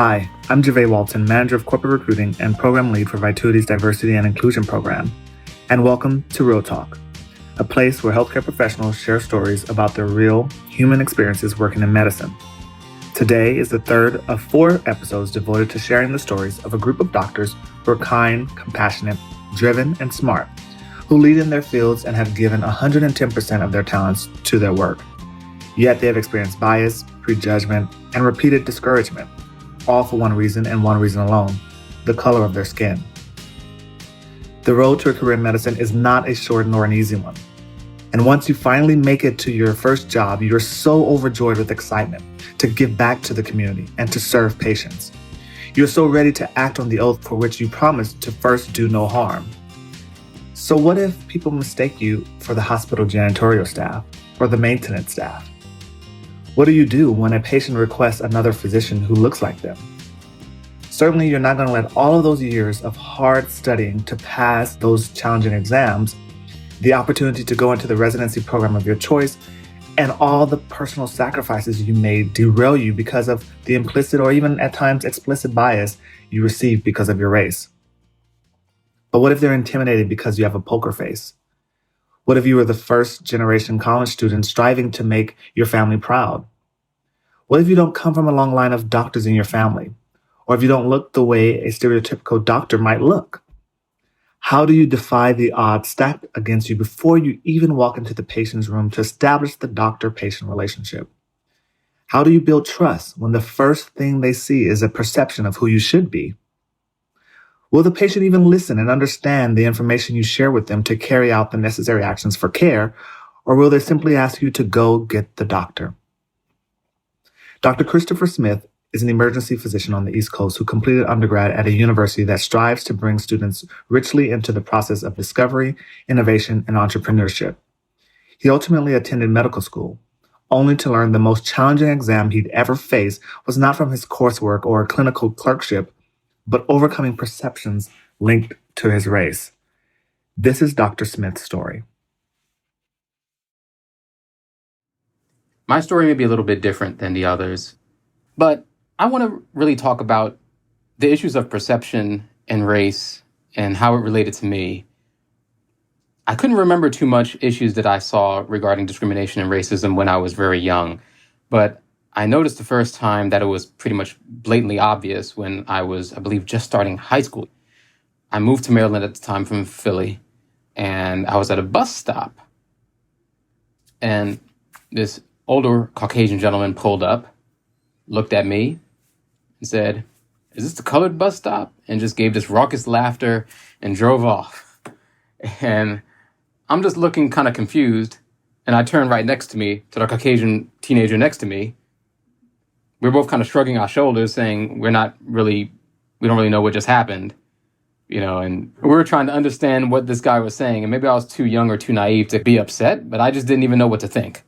Hi, I'm Javay Walton, Manager of Corporate Recruiting and Program Lead for Vituity's Diversity and Inclusion Program. And welcome to Real Talk, a place where healthcare professionals share stories about their real human experiences working in medicine. Today is the third of 4 episodes devoted to sharing the stories of a group of doctors who are kind, compassionate, driven, and smart, who lead in their fields and have given 110% of their talents to their work. Yet they have experienced bias, prejudgment, and repeated discouragement, all for one reason and one reason alone: the color of their skin. The road to a career in medicine is not a short nor an easy one. And once you finally make it to your first job, you're so overjoyed with excitement to give back to the community and to serve patients. You're so ready to act on the oath for which you promised to first do no harm. So what if people mistake you for the hospital janitorial staff or the maintenance staff? What do you do when a patient requests another physician who looks like them? Certainly, you're not going to let all of those years of hard studying to pass those challenging exams, the opportunity to go into the residency program of your choice, and all the personal sacrifices you made derail you because of the implicit or even at times explicit bias you receive because of your race. But what if they're intimidated because you have a poker face? What if you were the first generation college student striving to make your family proud? What if you don't come from a long line of doctors in your family? Or if you don't look the way a stereotypical doctor might look? How do you defy the odds stacked against you before you even walk into the patient's room to establish the doctor-patient relationship? How do you build trust when the first thing they see is a perception of who you should be? Will the patient even listen and understand the information you share with them to carry out the necessary actions for care, or will they simply ask you to go get the doctor? Dr. Christopher Smith is an emergency physician on the East Coast who completed undergrad at a university that strives to bring students richly into the process of discovery, innovation, and entrepreneurship. He ultimately attended medical school, only to learn the most challenging exam he'd ever faced was not from his coursework or clinical clerkship, but overcoming perceptions linked to his race. This is Dr. Smith's story. My story may be a little bit different than the others, but I want to really talk about the issues of perception and race and how it related to me. I couldn't remember too much issues that I saw regarding discrimination and racism when I was very young, but I noticed the first time that it was pretty much blatantly obvious when I was, I believe, just starting high school. I moved to Maryland at the time from Philly, and I was at a bus stop, and this older Caucasian gentleman pulled up, looked at me, and said, "Is this the colored bus stop?" and just gave this raucous laughter and drove off. And I'm just looking kind of confused, and I turned right next to me, to the Caucasian teenager next to me. We're both kind of shrugging our shoulders, saying we don't really know what just happened, and we were trying to understand what this guy was saying. And maybe I was too young or too naive to be upset, but I just didn't even know what to think.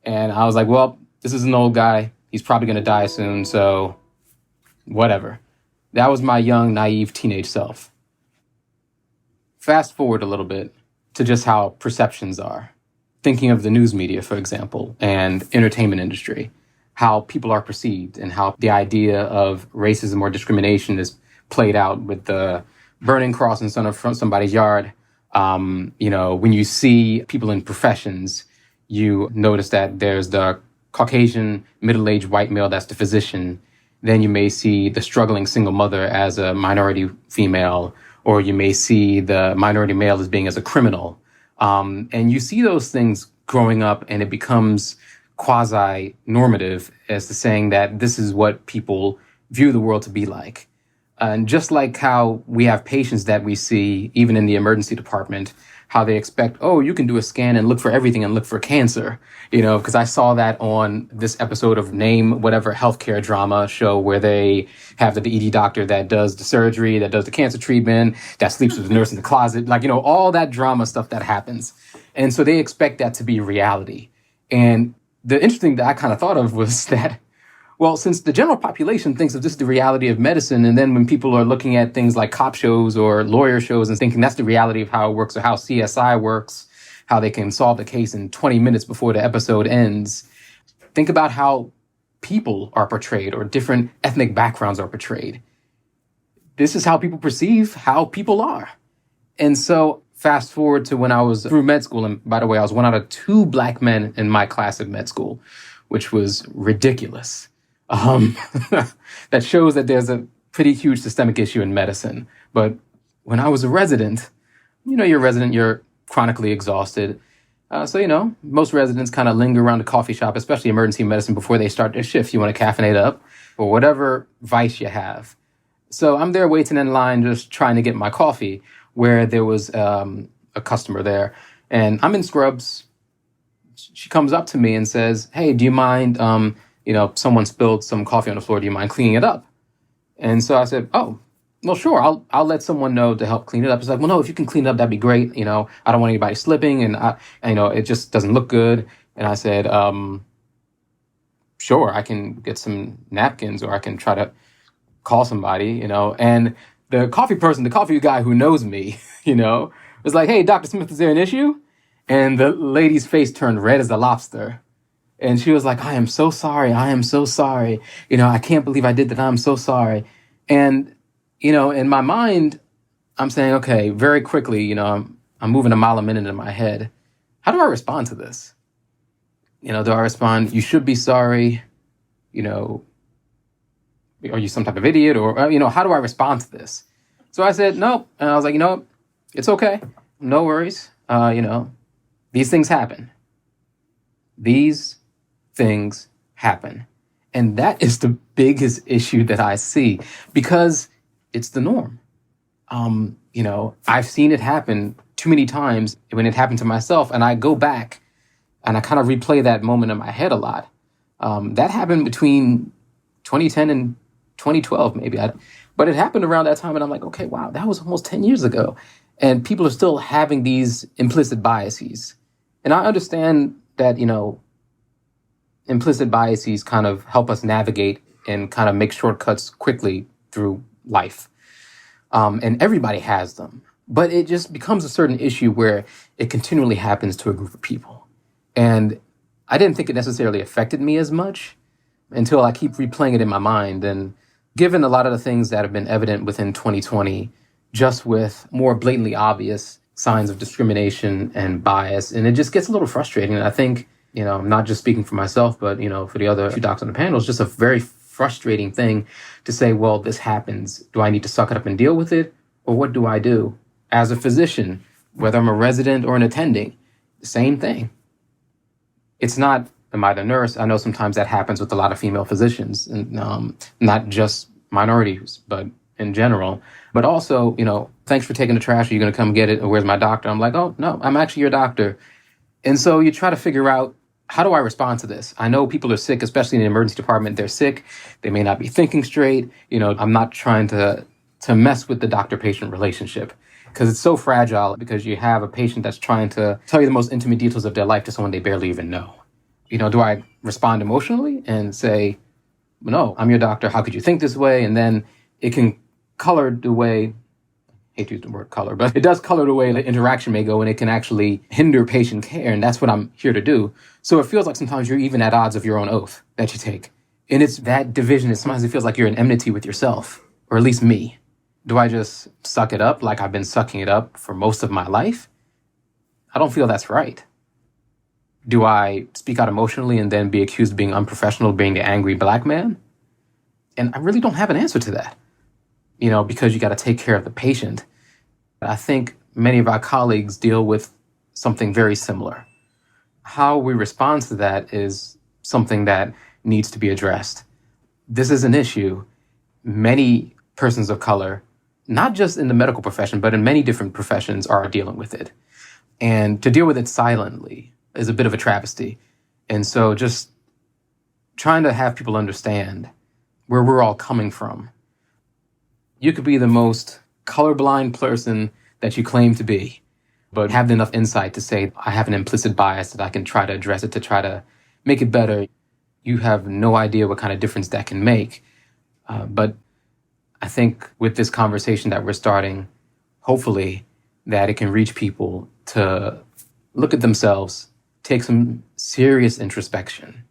And I was like, well, this is an old guy. He's probably going to die soon, so whatever. That was my young, naive teenage self. Fast forward a little bit to just how perceptions are. Thinking of the news media, for example, and entertainment industry. How people are perceived and how the idea of racism or discrimination is played out with the burning cross in front of somebody's yard. When you see people in professions, you notice that there's the Caucasian middle-aged white male that's the physician. Then you may see the struggling single mother as a minority female, or you may see the minority male as being as a criminal. And you see those things growing up, and it becomes quasi-normative as to saying that this is what people view the world to be like. And just like how we have patients that we see, even in the emergency department, how they expect, oh, you can do a scan and look for everything and look for cancer, because I saw that on this episode of Name Whatever Healthcare Drama show where they have the ED doctor that does the surgery, that does the cancer treatment, that sleeps with the nurse in the closet, all that drama stuff that happens. And so they expect that to be reality. And the interesting that I kind of thought of was that, well, since the general population thinks of this the reality of medicine, and then when people are looking at things like cop shows or lawyer shows and thinking that's the reality of how it works or how CSI works, how they can solve the case in 20 minutes before the episode ends, think about how people are portrayed or different ethnic backgrounds are portrayed. This is how people perceive how people are. And so fast forward to when I was through med school, and by the way, I was one out of 2 Black men in my class of med school, which was ridiculous. That shows that there's a pretty huge systemic issue in medicine. But when I was a resident, you're a resident, you're chronically exhausted. So, most residents kind of linger around the coffee shop, especially emergency medicine, before they start their shift. You want to caffeinate up or whatever vice you have. So I'm there waiting in line, just trying to get my coffee, where there was a customer there. And I'm in scrubs. She comes up to me and says, "Hey, do you mind, someone spilled some coffee on the floor. Do you mind cleaning it up?" And so I said, "Oh, well, sure. I'll let someone know to help clean it up." It's like, "Well, no, if you can clean it up, that'd be great. I don't want anybody slipping, and it just doesn't look good." And I said, "Sure, I can get some napkins, or I can try to call somebody, And the coffee guy who knows me, was like, "Hey, Dr. Smith, is there an issue?" And the lady's face turned red as a lobster. And she was like, "I am so sorry. I am so sorry. I can't believe I did that. I'm so sorry." And, in my mind, I'm saying, okay, very quickly, I'm moving a mile a minute in my head. How do I respond to this? Do I respond, "You should be sorry"? Are you some type of idiot? Or, how do I respond to this? So I said, "Nope." And I was like, "It's okay. No worries. These things happen. These things happen." And that is the biggest issue that I see, because it's the norm. I've seen it happen too many times when it happened to myself, and I go back and I kind of replay that moment in my head a lot. That happened between 2010 and 2012, maybe. But it happened around that time, and I'm like, okay, wow, that was almost 10 years ago. And people are still having these implicit biases. And I understand that, implicit biases kind of help us navigate and kind of make shortcuts quickly through life. And everybody has them. But it just becomes a certain issue where it continually happens to a group of people. And I didn't think it necessarily affected me as much until I keep replaying it in my mind. And given a lot of the things that have been evident within 2020, just with more blatantly obvious signs of discrimination and bias, and it just gets a little frustrating. And I think, I'm not just speaking for myself, but, for the other 2 docs on the panel, it's just a very frustrating thing to say, well, this happens. Do I need to suck it up and deal with it? Or what do I do? As a physician, whether I'm a resident or an attending, same thing. It's not, am I the nurse? I know sometimes that happens with a lot of female physicians, and not just minorities, but in general. But also, "Thanks for taking the trash. Are you going to come get it? Or where's my doctor?" I'm like, "Oh, no, I'm actually your doctor." And so you try to figure out, how do I respond to this? I know people are sick, especially in the emergency department. They're sick. They may not be thinking straight. I'm not trying to mess with the doctor-patient relationship, because it's so fragile, because you have a patient that's trying to tell you the most intimate details of their life to someone they barely even know. Do I respond emotionally and say, "No, I'm your doctor. How could you think this way?" And then it can color the way, I hate to use the word color, but it does color the way the interaction may go, and it can actually hinder patient care. And that's what I'm here to do. So it feels like sometimes you're even at odds of your own oath that you take. And it's that division. Sometimes it feels like you're in enmity with yourself, or at least me. Do I just suck it up like I've been sucking it up for most of my life? I don't feel that's right. Do I speak out emotionally and then be accused of being unprofessional, being the angry Black man? And I really don't have an answer to that, because you got to take care of the patient. I think many of our colleagues deal with something very similar. How we respond to that is something that needs to be addressed. This is an issue. Many persons of color, not just in the medical profession, but in many different professions, are dealing with it. And to deal with it silently is a bit of a travesty. And so just trying to have people understand where we're all coming from. You could be the most colorblind person that you claim to be, but have enough insight to say, I have an implicit bias that I can try to address it to try to make it better. You have no idea what kind of difference that can make. But I think with this conversation that we're starting, hopefully that it can reach people to look at themselves, take some serious introspection.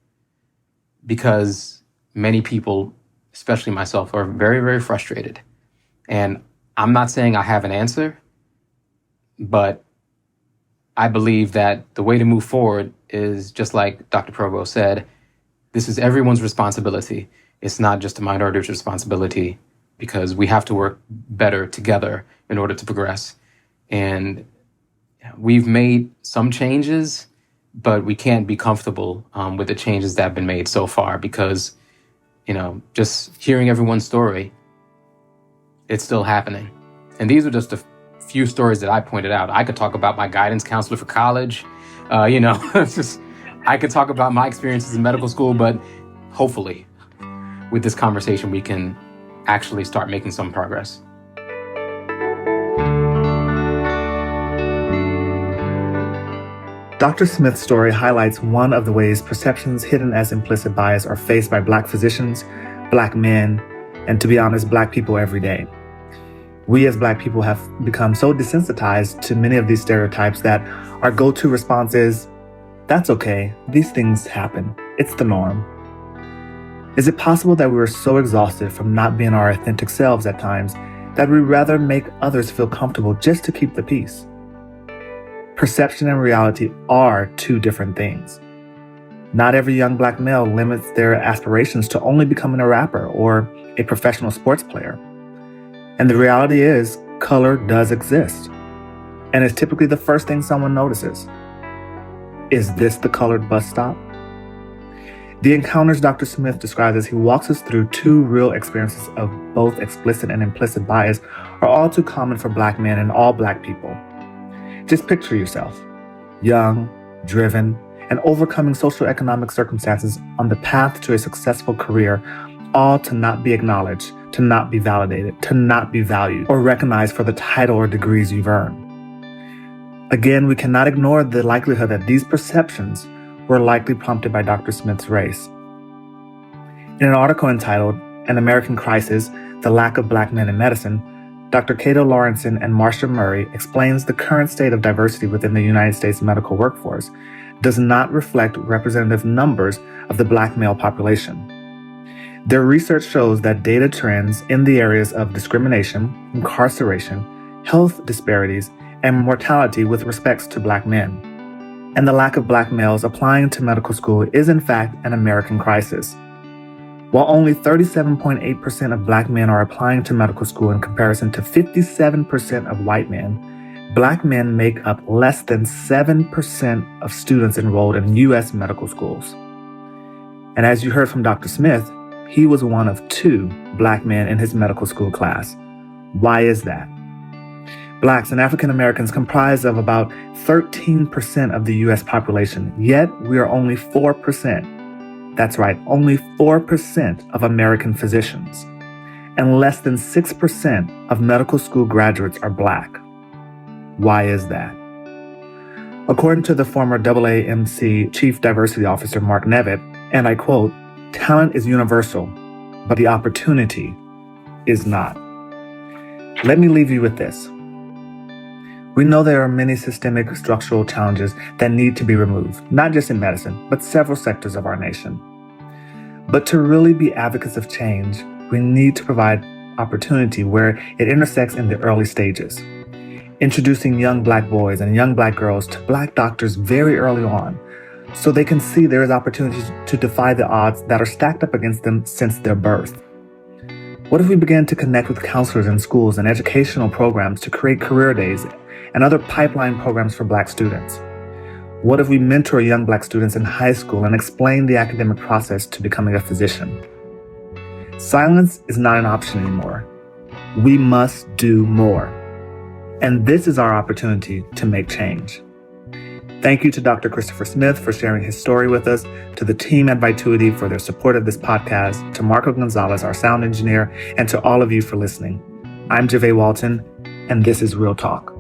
Because many people, especially myself, are very, very frustrated. And I'm not saying I have an answer, but I believe that the way to move forward is just like Dr. Provost said, this is everyone's responsibility. It's not just a minority's responsibility, because we have to work better together in order to progress. And we've made some changes, but we can't be comfortable with the changes that have been made so far, because, just hearing everyone's story, it's still happening. And these are just a few stories that I pointed out. I could talk about my guidance counselor for college. I could talk about my experiences in medical school, but hopefully with this conversation, we can actually start making some progress. Dr. Smith's story highlights one of the ways perceptions hidden as implicit bias are faced by Black physicians, Black men, and to be honest, Black people every day. We as Black people have become so desensitized to many of these stereotypes that our go-to response is, that's okay, these things happen, it's the norm. Is it possible that we are so exhausted from not being our authentic selves at times that we'd rather make others feel comfortable just to keep the peace? Perception and reality are two different things. Not every young Black male limits their aspirations to only becoming a rapper or a professional sports player. And the reality is, color does exist, and it's typically the first thing someone notices. Is this the colored bus stop? The encounters Dr. Smith describes as he walks us through two real experiences of both explicit and implicit bias are all too common for Black men and all Black people. Just picture yourself, young, driven, and overcoming socioeconomic circumstances on the path to a successful career, all to not be acknowledged, to not be validated, to not be valued or recognized for the title or degrees you've earned. Again, we cannot ignore the likelihood that these perceptions were likely prompted by Dr. Smith's race. In an article entitled An American Crisis, The Lack of Black Men in Medicine, Dr. Cato Lawrenson and Marcia Murray explains the current state of diversity within the United States medical workforce does not reflect representative numbers of the Black male population. Their research shows that data trends in the areas of discrimination, incarceration, health disparities, and mortality with respects to Black men. And the lack of Black males applying to medical school is in fact an American crisis. While only 37.8% of Black men are applying to medical school in comparison to 57% of white men, Black men make up less than 7% of students enrolled in U.S. medical schools. And as you heard from Dr. Smith, he was one of 2 Black men in his medical school class. Why is that? Blacks and African Americans comprise of about 13% of the U.S. population, yet we are only 4%. That's right, only 4% of American physicians. And less than 6% of medical school graduates are Black. Why is that? According to the former AAMC Chief Diversity Officer Mark Nevitt, and I quote, "Talent is universal, but the opportunity is not." Let me leave you with this. We know there are many systemic structural challenges that need to be removed, not just in medicine, but several sectors of our nation. But to really be advocates of change, we need to provide opportunity where it intersects in the early stages. Introducing young Black boys and young Black girls to Black doctors very early on, so they can see there is opportunity to defy the odds that are stacked up against them since their birth. What if we began to connect with counselors in schools and educational programs to create career days and other pipeline programs for Black students? What if we mentor young Black students in high school and explain the academic process to becoming a physician? Silence is not an option anymore. We must do more. And this is our opportunity to make change. Thank you to Dr. Christopher Smith for sharing his story with us, to the team at Vituity for their support of this podcast, to Marco Gonzalez, our sound engineer, and to all of you for listening. I'm Javay Walton, and this is Real Talk.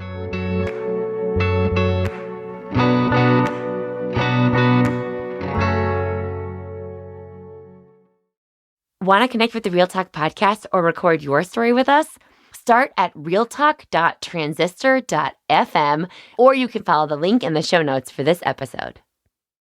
Want to connect with the Real Talk podcast or record your story with us? Start at realtalk.transistor.fm, or you can follow the link in the show notes for this episode.